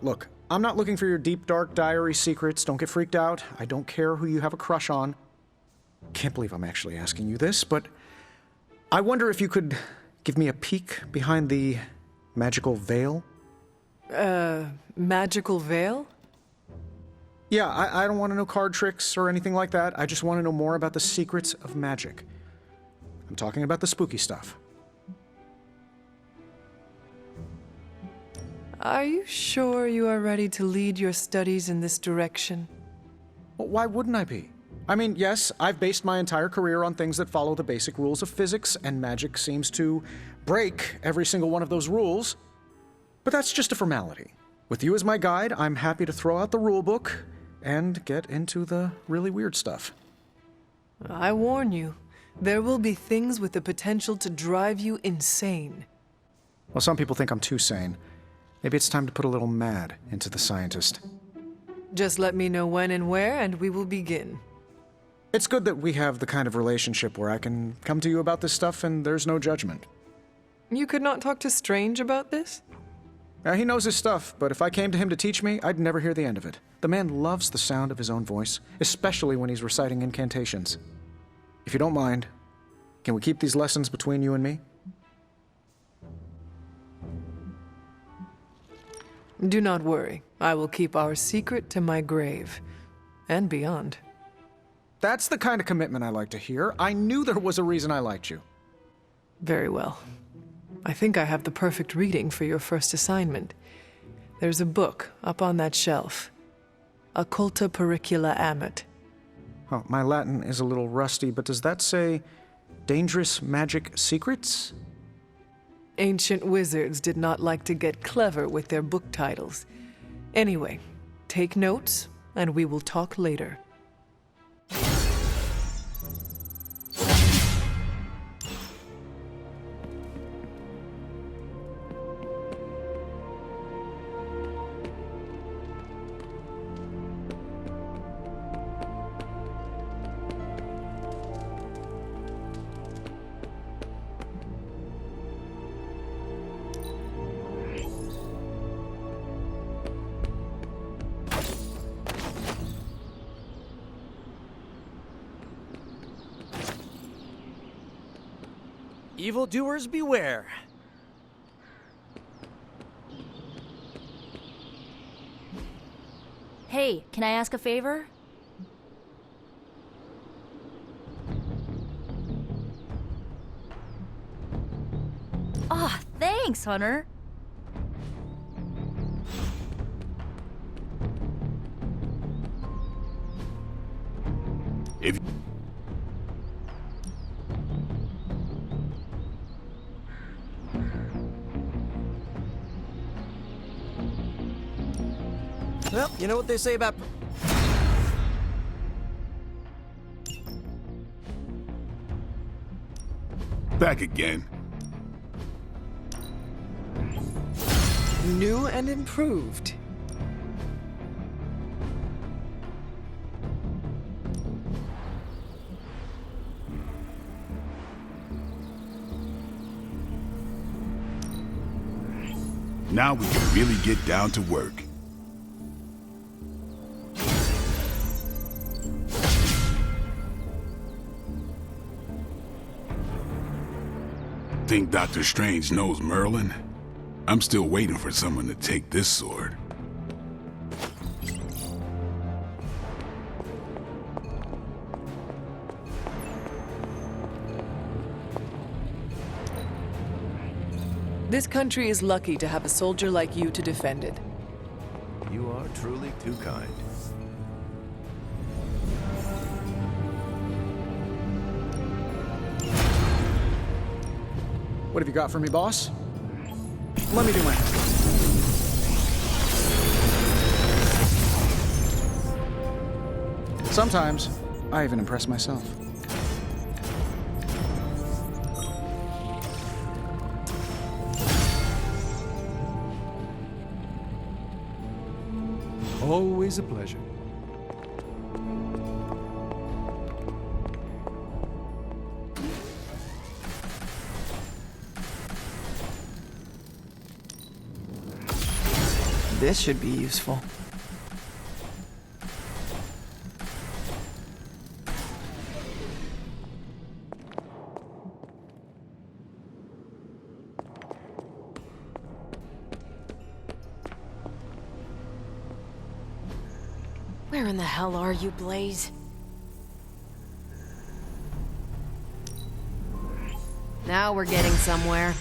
Look, I'm not looking for your deep, dark diary secrets. Don't get freaked out. I don't care who you have a crush on. Can't believe I'm actually asking you this, but I wonder if you could give me a peek behind the magical veil? Magical veil? Yeah, I don't want to know card tricks or anything like that. I just want to know more about the secrets of magic. I'm talking about the spooky stuff. Are you sure you are ready to lead your studies in this direction? Well, why wouldn't I be? I mean, yes, I've based my entire career on things that follow the basic rules of physics, and magic seems to break every single one of those rules. But that's just a formality. With you as my guide, I'm happy to throw out the rule book and get into the really weird stuff. I warn you, there will be things with the potential to drive you insane. Well, some people think I'm too sane. Maybe it's time to put a little mad into the scientist. Just let me know when and where, and we will begin. It's good that we have the kind of relationship where I can come to you about this stuff and there's no judgment. You could not talk to Strange about this? He knows his stuff, but if I came to him to teach me, I'd never hear the end of it. The man loves the sound of his own voice, especially when he's reciting incantations. If you don't mind, can we keep these lessons between you and me? Do not worry. I will keep our secret to my grave. And beyond. That's the kind of commitment I like to hear. I knew there was a reason I liked you. Very well. I think I have the perfect reading for your first assignment. There's a book up on that shelf. Occulta Pericula Amet. Oh, my Latin is a little rusty, but does that say Dangerous Magic Secrets? Ancient wizards did not like to get clever with their book titles. Anyway, take notes, and we will talk later. Evildoers beware. Hey, can I ask a favor? Ah, thanks, Hunter. If Well, you know what they say about... Back again. New and improved. Now we can really get down to work. Think Dr. Strange knows Merlin? I'm still waiting for someone to take this sword. This country is lucky to have a soldier like you to defend it. You are truly too kind. What have you got for me, boss? Let me do my... Sometimes, I even impress myself. Always a pleasure. This should be useful. Where in the hell are you, Blaze? Now we're getting somewhere.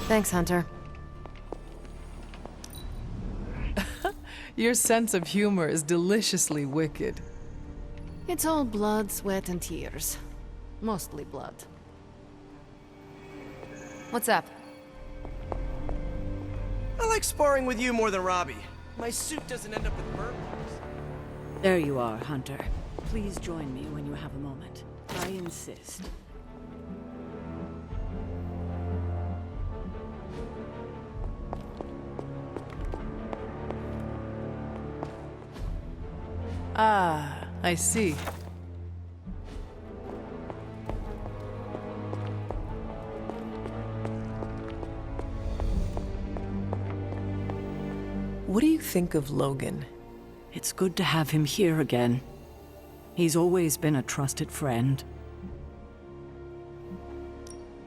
Thanks, Hunter. Your sense of humor is deliciously wicked. It's all blood, sweat, and tears. Mostly blood. What's up? I like sparring with you more than Robbie. My suit doesn't end up with burn marks. There you are, Hunter. Please join me when you have a moment. I insist. Ah, I see. What do you think of Logan? It's good to have him here again. He's always been a trusted friend.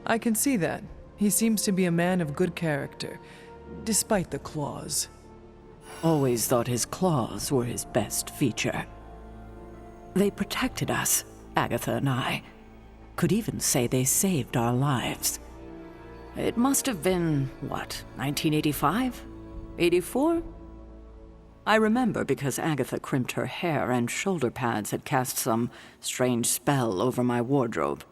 I can see that. He seems to be a man of good character, despite the claws. Always thought his claws were his best feature. They protected us, Agatha and I. Could even say they saved our lives. It must have been, what, 1985? 84? I remember because Agatha crimped her hair and shoulder pads had cast some strange spell over my wardrobe.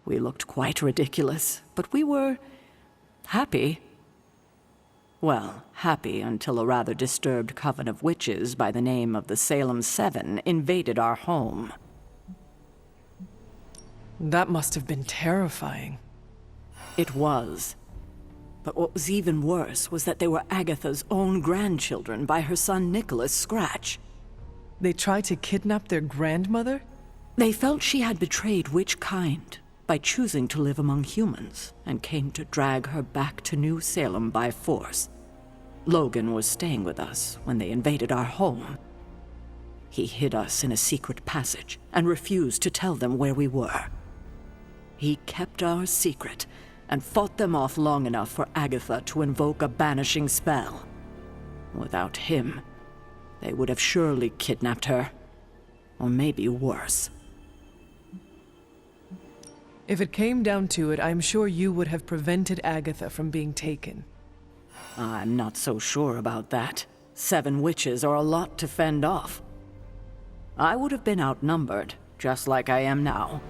We looked quite ridiculous, but we were happy. Well, happy until a rather disturbed coven of witches by the name of the Salem Seven invaded our home. That must have been terrifying. It was. But what was even worse was that they were Agatha's own grandchildren by her son Nicholas Scratch. They tried to kidnap their grandmother? They felt she had betrayed witch kind by choosing to live among humans, and came to drag her back to New Salem by force. Logan was staying with us when they invaded our home. He hid us in a secret passage and refused to tell them where we were. He kept our secret and fought them off long enough for Agatha to invoke a banishing spell. Without him, they would have surely kidnapped her, or maybe worse. If it came down to it, I'm sure you would have prevented Agatha from being taken. I'm not so sure about that. 7 witches are a lot to fend off. I would have been outnumbered, just like I am now.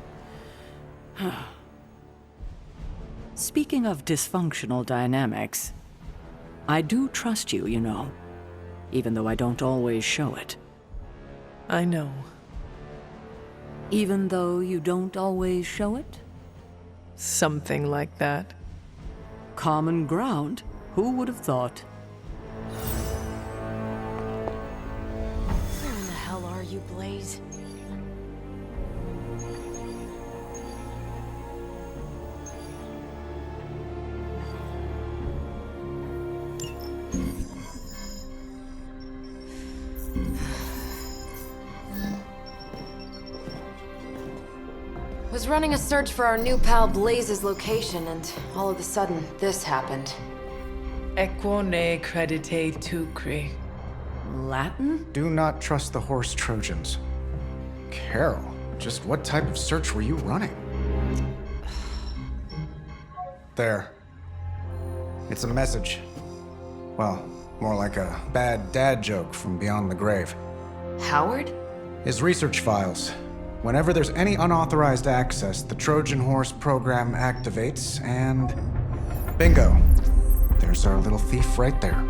Speaking of dysfunctional dynamics, I do trust you, you know, even though I don't always show it. I know. Even though you don't always show it? Something like that. Common ground. Who would have thought? Where in the hell are you, Blaze? Was running a search for our new pal Blaze's location, and all of a sudden, this happened. Equo ne credite tucri. Latin? Do not trust the horse Trojans. Carol, just what type of search were you running? There. It's a message. Well, more like a bad dad joke from beyond the grave. Howard? His research files. Whenever there's any unauthorized access, the Trojan Horse program activates, and bingo. There's our little thief right there.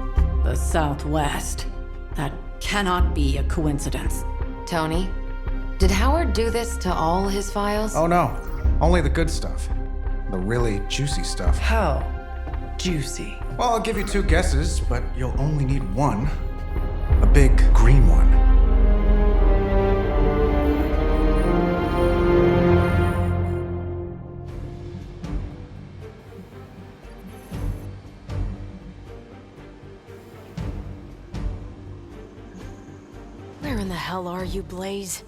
The Southwest. That cannot be a coincidence. Tony, did Howard do this to all his files? Oh no, only the good stuff. The really juicy stuff. How juicy. Well, I'll give you 2 guesses, but you'll only need one. A big green one. Where in the hell are you, Blaze?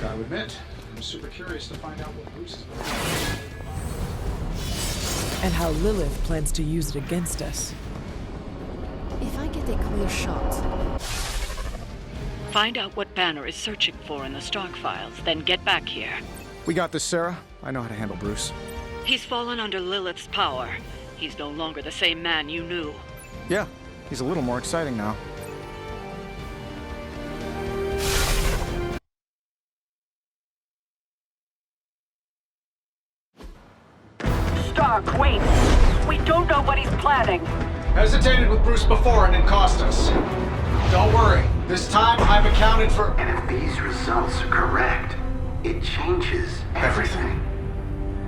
Gotta admit, I'm super curious to find out what Bruce is about. And how Lilith plans to use it against us. If I get a clear shot. Find out what Banner is searching for in the Stark files, then get back here. We got this, Sarah. I know how to handle Bruce. He's fallen under Lilith's power. He's no longer the same man you knew. Yeah, he's a little more exciting now. Stark, wait! We don't know what he's planning. Hesitated with Bruce before and it cost us. Don't worry. This time I've accounted for... And if these results are correct, it changes everything.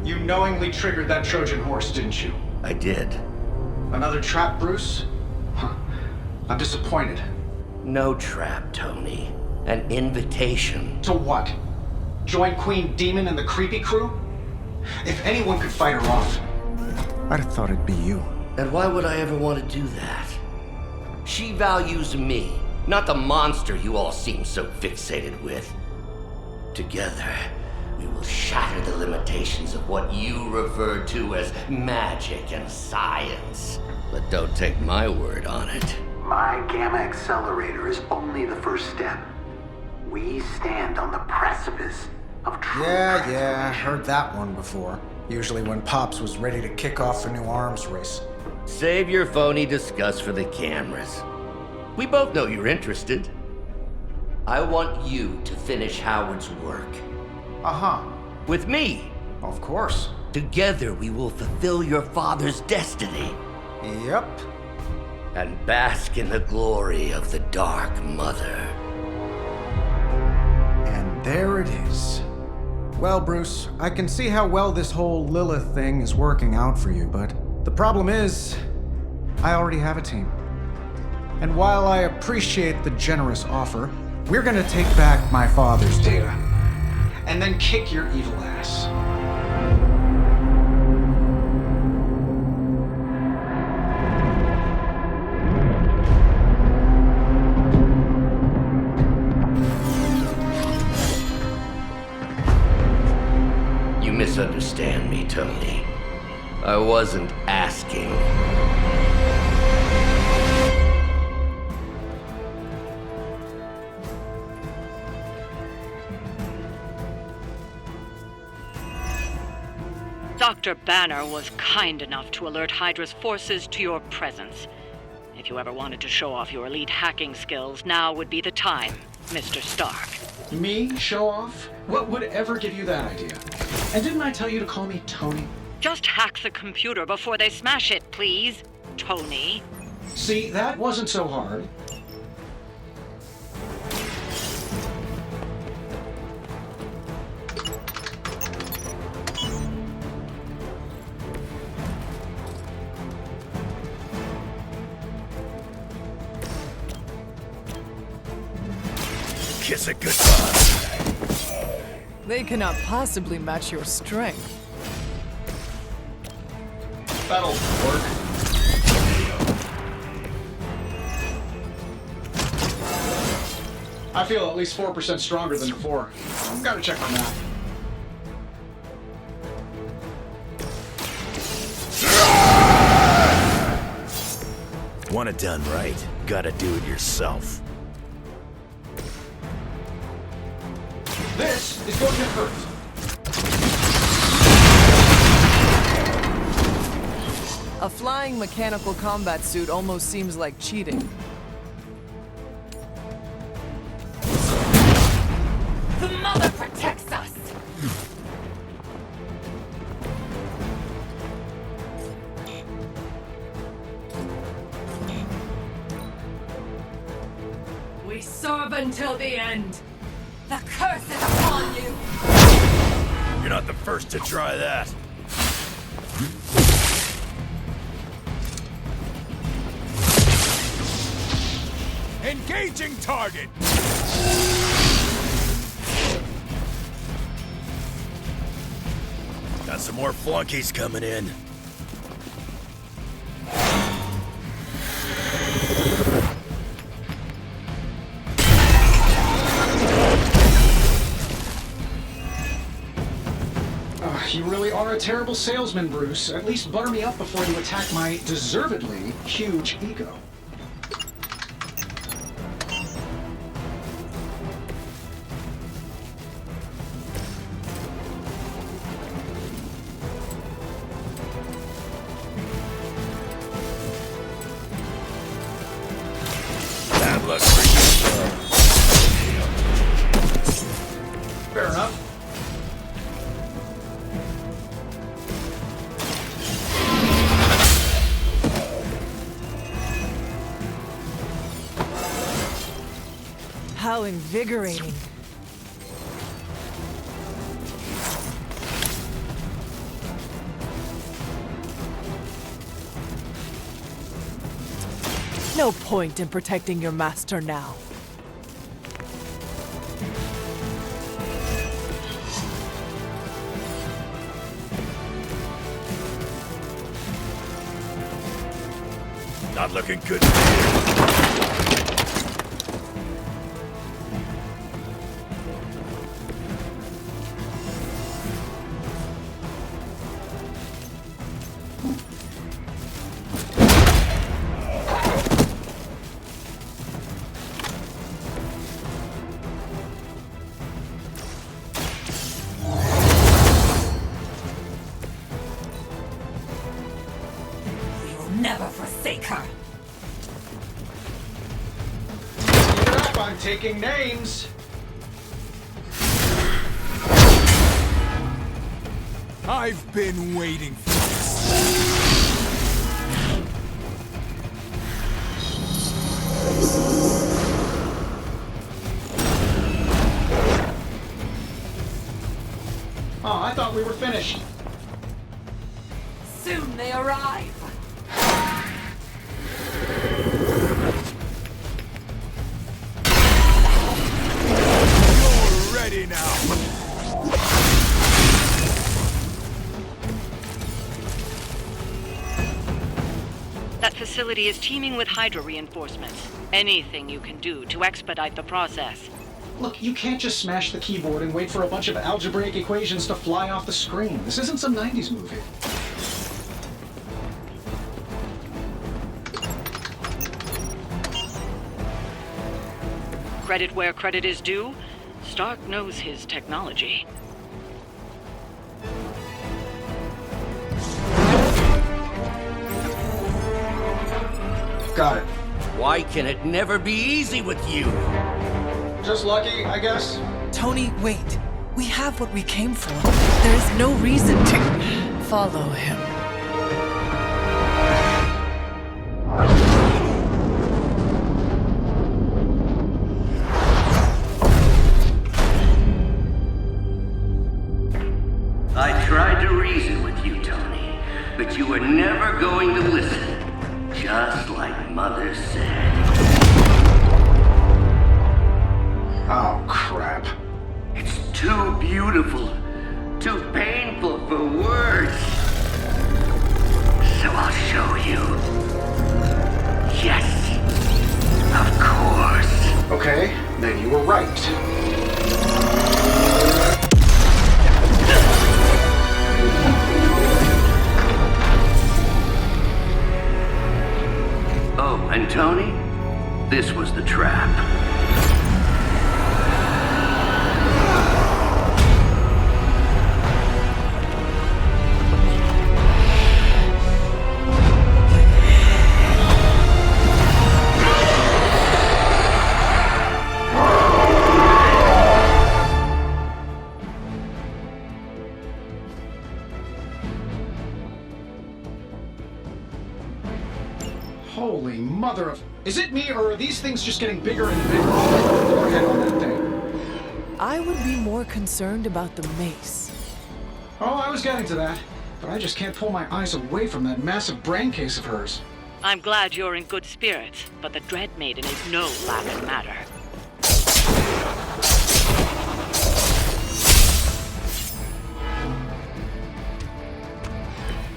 You knowingly triggered that Trojan horse, didn't you? I did. Another trap, Bruce? Huh. I'm disappointed. No trap, Tony. An invitation. To what? Join Queen Demon and the creepy crew? If anyone could fight her off, I'd have thought it'd be you. And why would I ever want to do that? She values me, not the monster you all seem so fixated with. Together, we will shatter the limitations of what you refer to as magic and science. But don't take my word on it. My Gamma Accelerator is only the first step. We stand on the precipice of true Yeah, heard that one before. Usually when Pops was ready to kick off a new arms race. Save your phony disgust for the cameras. We both know you're interested. I want you to finish Howard's work. Uh-huh. With me. Of course. Together we will fulfill your father's destiny. Yep. And bask in the glory of the Dark Mother. And there it is. Well, Bruce, I can see how well this whole Lilith thing is working out for you, but the problem is, I already have a team. And while I appreciate the generous offer, we're gonna take back my father's data. And then kick your evil ass. You misunderstand me, Tony. I wasn't asking. Dr. Banner was kind enough to alert Hydra's forces to your presence. If you ever wanted to show off your elite hacking skills, now would be the time, Mr. Stark. Me? Show off? What would ever give you that idea? And didn't I tell you to call me Tony? Just hack the computer before they smash it, please, Tony. See, that wasn't so hard. kiss it goodbye. They cannot possibly match your strength. That'll work. I feel at least 4% stronger than before. Gotta check my math. Want it done right, gotta do it yourself. This is going to hurt. A flying mechanical combat suit almost seems like cheating. The mother protects us! We serve until the end. The curse is upon you! You're not the first to try that. Engaging target! Got some more flunkies coming in. You really are a terrible salesman, Bruce. At least butter me up before you attack my deservedly huge ego. Bad luck for you. Fair enough. How invigorating. No point in protecting your master now. Not looking good for you. Never forsake her. Keep it up, I'm taking names. I've been waiting for this. Oh, I thought we were finished. Soon they arrive. You're ready now. That facility is teeming with Hydra reinforcements. Anything you can do to expedite the process. Look, you can't just smash the keyboard and wait for a bunch of algebraic equations to fly off the screen. This isn't some 90s movie. Credit where credit is due, Stark knows his technology. Got it. Why can it never be easy with you? Just lucky, I guess. Tony, wait. We have what we came for. There is no reason to follow him. I tried to reason with you, Tony, but you were never going to listen. Just like Mother said. Oh, crap. It's too beautiful, too painful for words. So I'll show you. Yes, of course. Okay, then you were right. Oh, and Tony? This was the trap. Holy mother of... Is it me, or are these things just getting bigger and bigger? Forehead on that thing. I would be more concerned about the mace. Oh, I was getting to that. But I just can't pull my eyes away from that massive brain case of hers. I'm glad you're in good spirits, but the Dread Maiden is no laughing matter.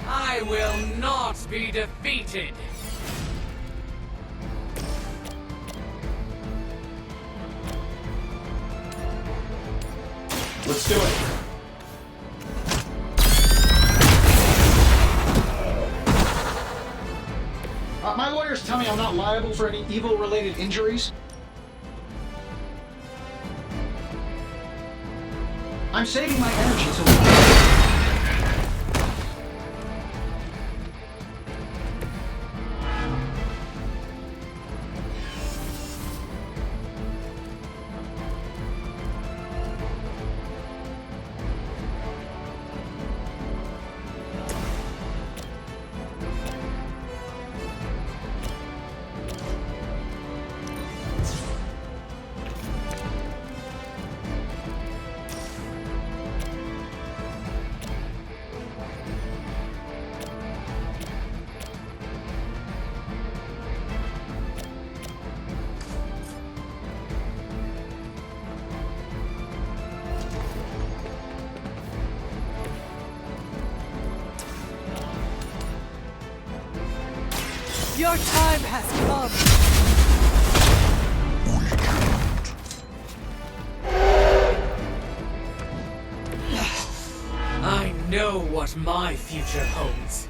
I will not be defeated! Let's do it. My lawyers tell me I'm not liable for any evil-related injuries. I'm saving my energy till... Your time has come! I know what my future holds.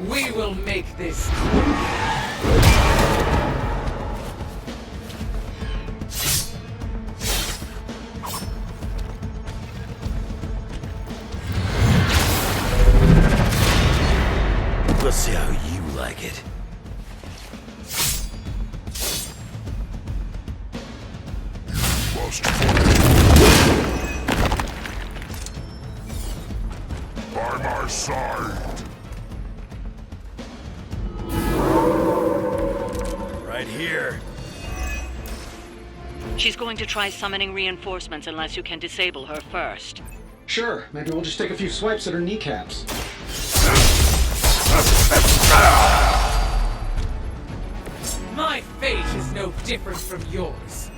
We will make this quick. We'll see how you like it. By my side. Right here. She's going to try summoning reinforcements unless you can disable her first. Sure, maybe we'll just take a few swipes at her kneecaps. My fate is no different from yours.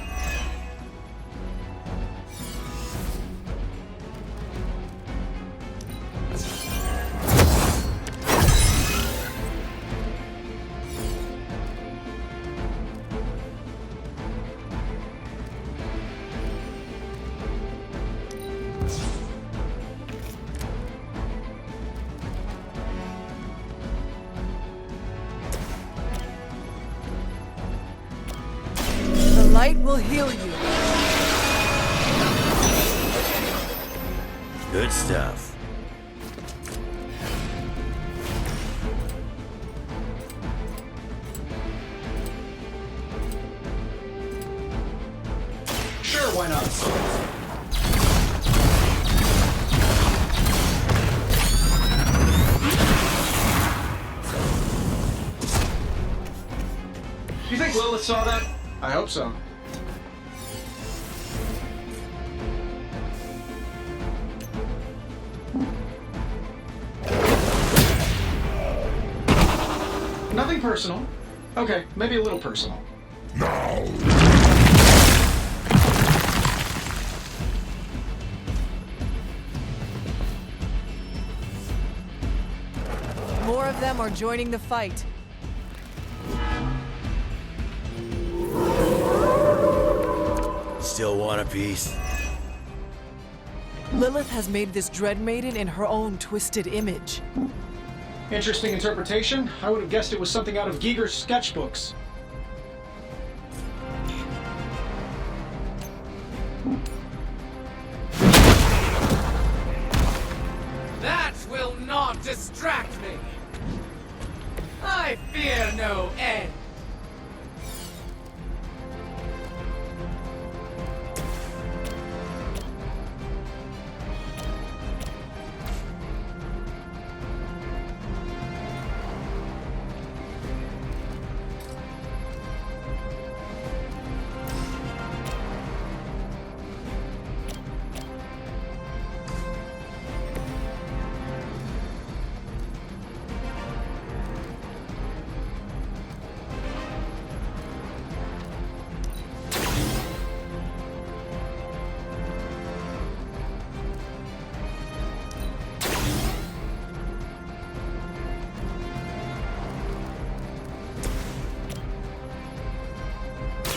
The light will heal you. Good stuff. Sure, why not? You think Lilith saw that? I hope so. Nothing personal. Okay, maybe a little personal. Now. More of them are joining the fight. Still want a piece? Lilith has made this Dread Maiden in her own twisted image. Interesting interpretation. I would have guessed it was something out of Giger's sketchbooks. That will not distract me. I fear no end.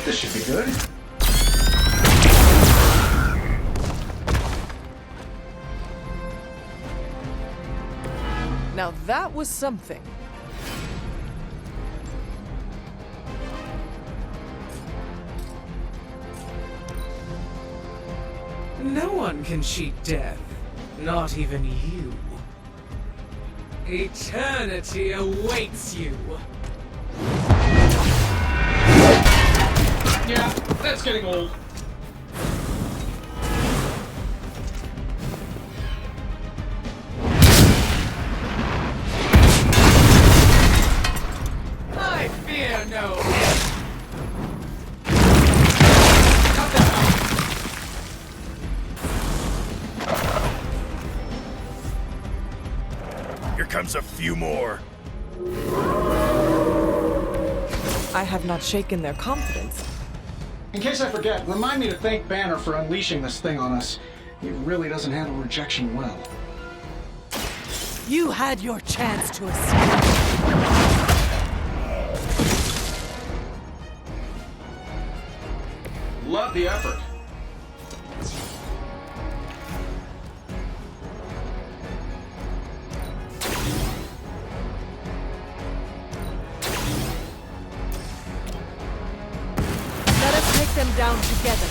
This should be good. Now that was something. No one can cheat death. Not even you. Eternity awaits you. Yeah, that's getting old. I fear no end. Cut that out. Here comes a few more. I have not shaken their confidence. In case I forget, remind me to thank Banner for unleashing this thing on us. He really doesn't handle rejection well. You had your chance to escape. Love the effort. Let us take them down together.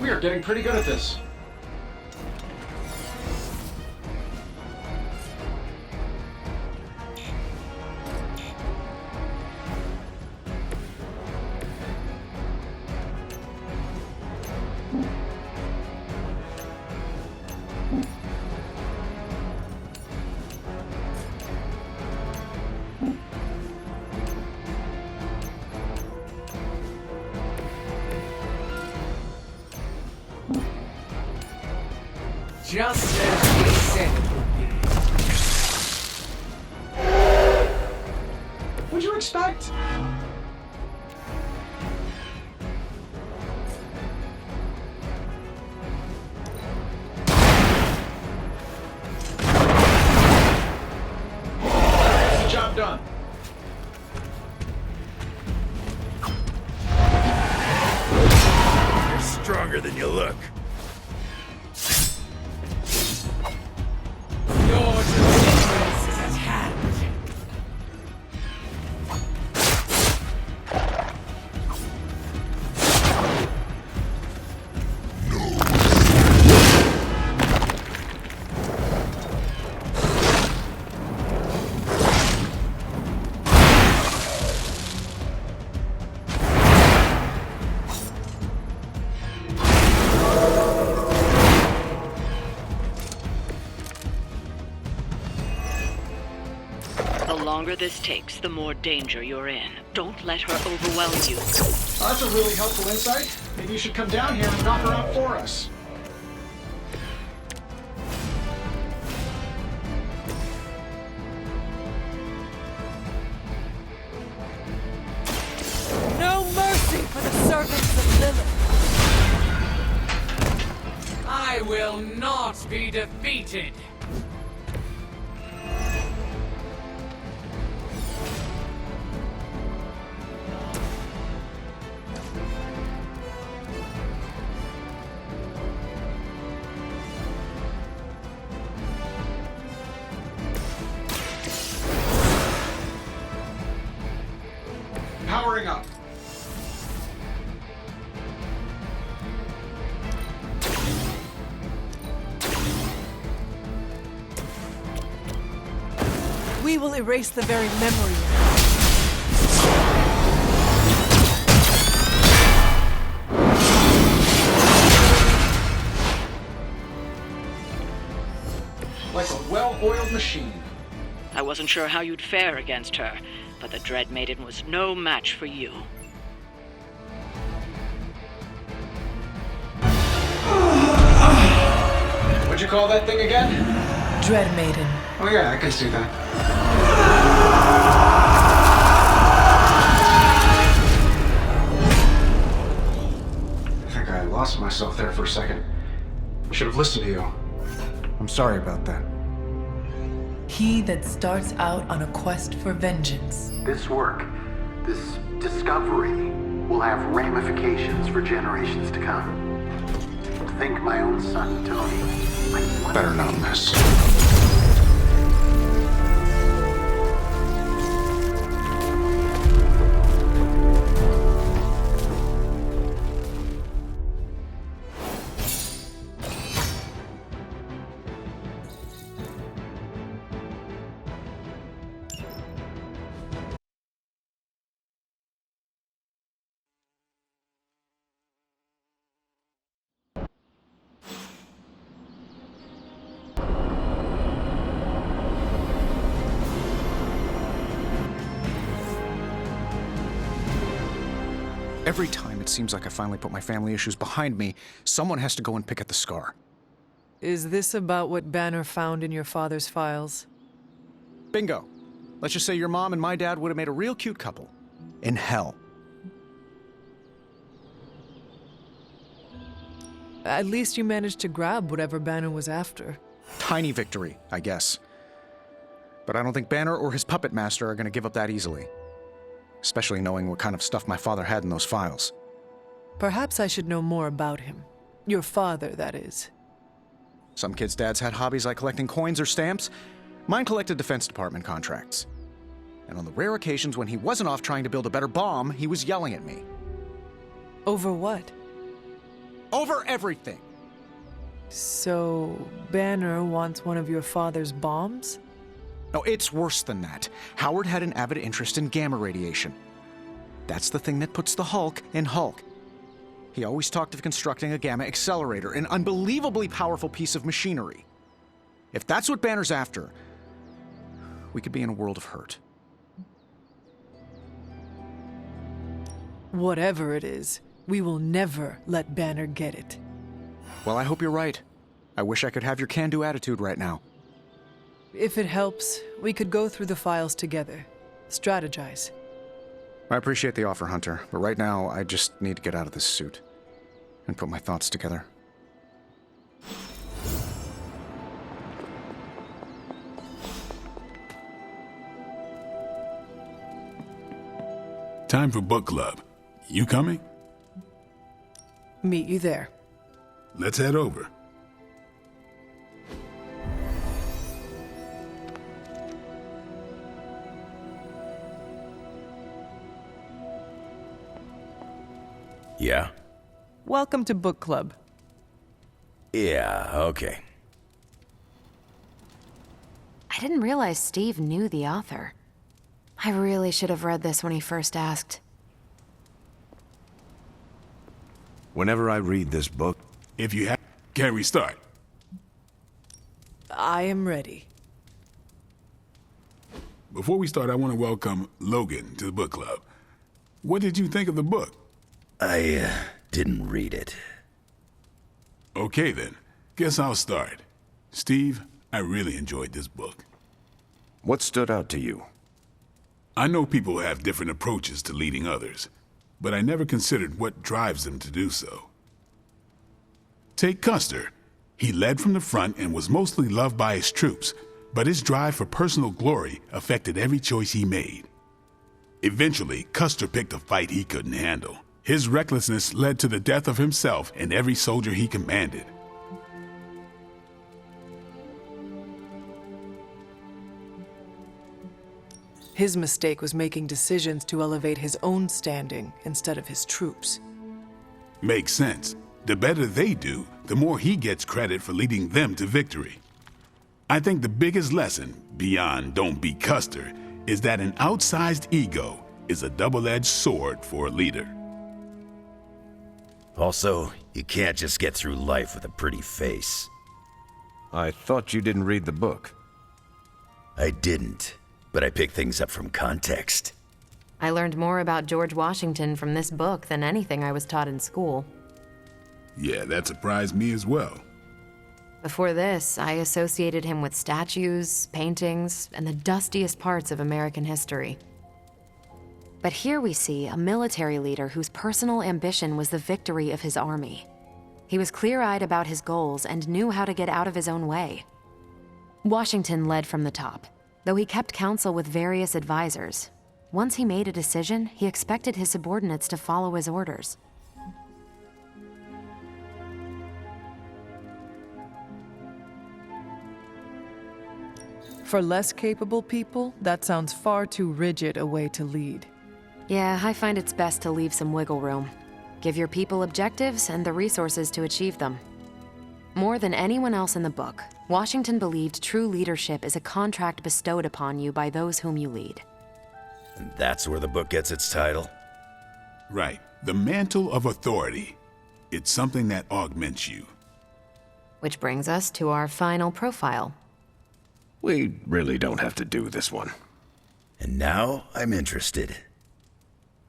We are getting pretty good at this. Just as we said it would be. What'd you expect? That's the job done. You're stronger than you look. Your deliverance is at hand. longer this takes, the more danger you're in. Don't let her overwhelm you. Oh, that's a really helpful insight. Maybe you should come down here and knock her out for us. No mercy for the servants of Lilith. I will not be defeated. Powering up. We will erase the very memory. Like a well-oiled machine. I wasn't sure how you'd fare against her, but the Dread Maiden was no match for you. What'd you call that thing again? Dread Maiden. Oh yeah, I can see that. I think I lost myself there for a second. I should have listened to you. I'm sorry about that. He that starts out on a quest for vengeance. This work, this discovery, will have ramifications for generations to come. Think my own son, Tony. Better not miss. Every time it seems like I finally put my family issues behind me, someone has to go and pick at the scar. Is this about what Banner found in your father's files? Bingo. Let's just say your mom and my dad would have made a real cute couple. In hell. At least you managed to grab whatever Banner was after. Tiny victory, I guess. But I don't think Banner or his puppet master are going to give up that easily. Especially knowing what kind of stuff my father had in those files. Perhaps I should know more about him. Your father, that is. Some kids' dads had hobbies like collecting coins or stamps. Mine collected Defense Department contracts. And on the rare occasions when he wasn't off trying to build a better bomb, he was yelling at me. Over what? Over everything! So, Banner wants one of your father's bombs? No, it's worse than that. Howard had an avid interest in gamma radiation. That's the thing that puts the Hulk in Hulk. He always talked of constructing a gamma accelerator, an unbelievably powerful piece of machinery. If that's what Banner's after, we could be in a world of hurt. Whatever it is, we will never let Banner get it. Well, I hope you're right. I wish I could have your can-do attitude right now. If it helps, we could go through the files together. Strategize. I appreciate the offer, Hunter, but right now, I just need to get out of this suit and put my thoughts together. Time for book club. You coming? Meet you there. Let's head over. Yeah? Welcome to book club. Yeah, okay. I didn't realize Steve knew the author. I really should have read this when he first asked. Whenever I read this book... If you have... Can we start? I am ready. before we start, I want to welcome Logan to the book club. What did you think of the book? I didn't read it. Okay then, guess I'll start. Steve, I really enjoyed this book. What stood out to you? I know people have different approaches to leading others, but I never considered what drives them to do so. Take Custer. He led from the front and was mostly loved by his troops, but his drive for personal glory affected every choice he made. Eventually, Custer picked a fight he couldn't handle. His recklessness led to the death of himself and every soldier he commanded. His mistake was making decisions to elevate his own standing instead of his troops. Makes sense. The better they do, the more he gets credit for leading them to victory. I think the biggest lesson, beyond don't be Custer, is that an outsized ego is a double-edged sword for a leader. Also, you can't just get through life with a pretty face. I thought you didn't read the book. I didn't, but I picked things up from context. I learned more about George Washington from this book than anything I was taught in school. Yeah, that surprised me as well. Before this, I associated him with statues, paintings, and the dustiest parts of American history. But here we see a military leader whose personal ambition was the victory of his army. He was clear-eyed about his goals and knew how to get out of his own way. Washington led from the top, though he kept counsel with various advisors. Once he made a decision, he expected his subordinates to follow his orders. For less capable people, that sounds far too rigid a way to lead. Yeah, I find it's best to leave some wiggle room. Give your people objectives and the resources to achieve them. More than anyone else in the book, Washington believed true leadership is a contract bestowed upon you by those whom you lead. And that's where the book gets its title? Right. The mantle of authority. It's something that augments you. Which brings us to our final profile. We really don't have to do this one. And now I'm interested.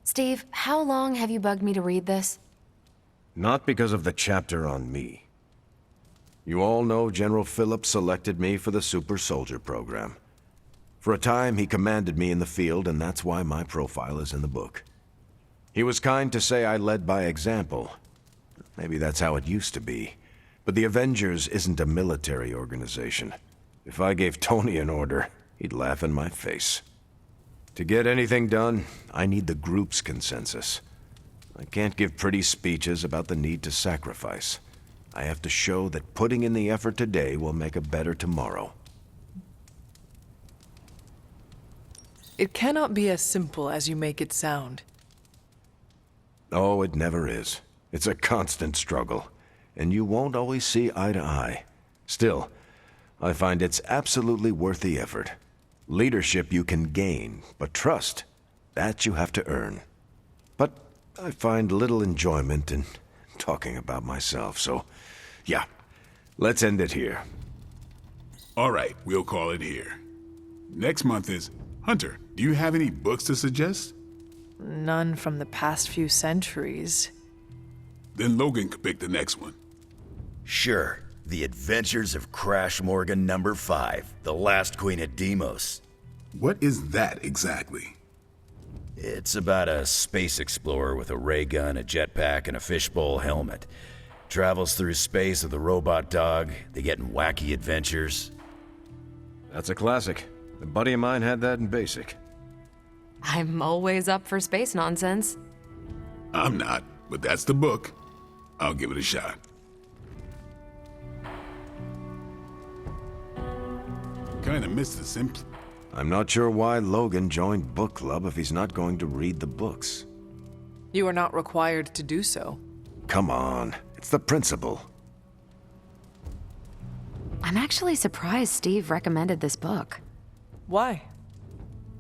Steve, how long have you bugged me to read this? Not because of the chapter on me. You all know General Phillips selected me for the Super Soldier program. For a time, he commanded me in the field, and that's why my profile is in the book. He was kind to say I led by example. Maybe that's how it used to be. But the Avengers isn't a military organization. If I gave Tony an order, he'd laugh in my face. To get anything done, I need the group's consensus. I can't give pretty speeches about the need to sacrifice. I have to show that putting in the effort today will make a better tomorrow. It cannot be as simple as you make it sound. Oh, it never is. It's a constant struggle, and you won't always see eye to eye. Still, I find it's absolutely worth the effort. Leadership you can gain, but trust, that you have to earn. But I find little enjoyment in talking about myself, so yeah, let's end it here. All right, we'll call it here. Next month is Hunter. Do you have any books to suggest? None from the past few centuries. Then Logan could pick the next one. Sure. The Adventures of Crash Morgan number 5, The Last Queen of Deimos. What is that exactly? It's about a space explorer with a ray gun, a jetpack, and a fishbowl helmet. Travels through space with a robot dog. They get in wacky adventures. That's a classic. A buddy of mine had that in basic. I'm always up for space nonsense. I'm not, but that's the book. I'll give it a shot. Kinda missed the simplicity. I'm not sure why Logan joined book club if he's not going to read the books. You are not required to do so. Come on, it's the principle. I'm actually surprised Steve recommended this book. Why?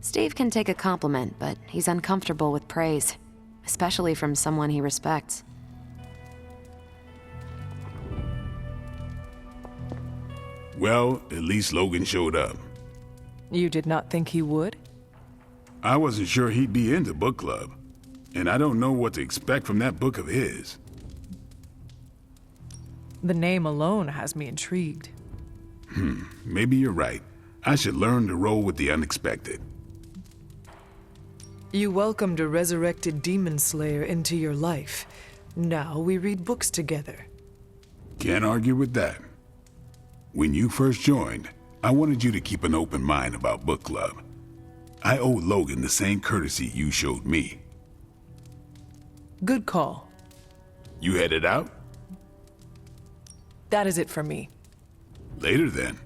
Steve can take a compliment, but he's uncomfortable with praise, especially from someone he respects. Well, at least Logan showed up. You did not think he would? I wasn't sure he'd be into book club, and I don't know what to expect from that book of his. The name alone has me intrigued. Maybe you're right. I should learn to roll with the unexpected. You welcomed a resurrected demon slayer into your life. Now we read books together. Can't argue with that. When you first joined, I wanted you to keep an open mind about book club. I owe Logan the same courtesy you showed me. Good call. You headed out? That is it for me. Later then.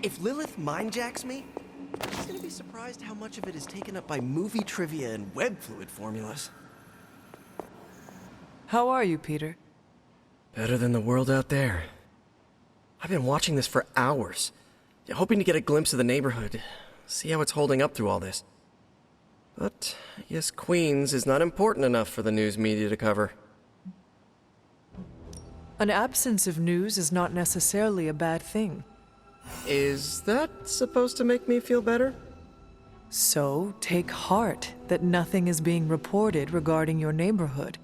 If Lilith mindjacks me, she's gonna be surprised how much of it is taken up by movie trivia and web fluid formulas. How are you, Peter? Better than the world out there. I've been watching this for hours, hoping to get a glimpse of the neighborhood, see how it's holding up through all this. But I guess Queens is not important enough for the news media to cover. An absence of news is not necessarily a bad thing. Is that supposed to make me feel better? So, take heart that nothing is being reported regarding your neighborhood.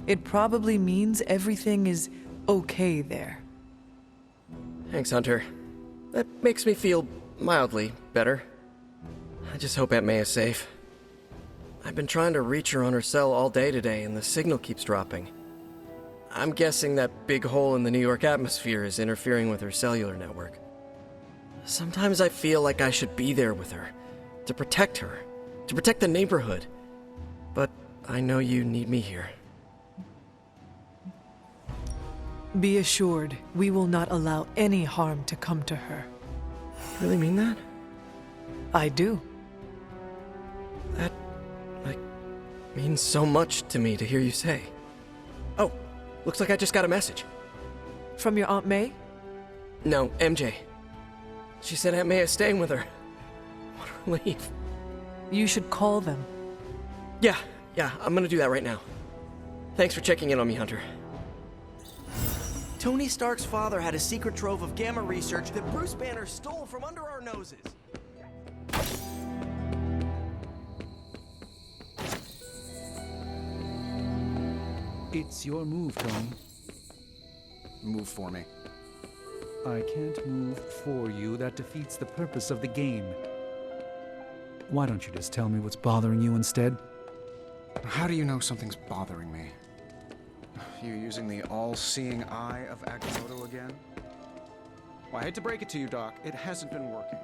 It probably means everything is okay there. Thanks, Hunter. That makes me feel mildly better. I just hope Aunt May is safe. I've been trying to reach her on her cell all day today, and the signal keeps dropping. I'm guessing that big hole in the New York atmosphere is interfering with her cellular network. Sometimes I feel like I should be there with her, to protect the neighborhood. But I know you need me here. Be assured, we will not allow any harm to come to her. You really mean that? I do. That, means so much to me to hear you say. Oh, looks like I just got a message. From your Aunt May? No, MJ. She said Aunt May is staying with her. What a relief. You should call them. Yeah, I'm gonna do that right now. Thanks for checking in on me, Hunter. Tony Stark's father had a secret trove of gamma research that Bruce Banner stole from under our noses. It's your move, Tony. Move for me. I can't move for you. That defeats the purpose of the game. Why don't you just tell me what's bothering you instead? How do you know something's bothering me? You using the all-seeing eye of Agamotto again? Well, I hate to break it to you, Doc. It hasn't been working.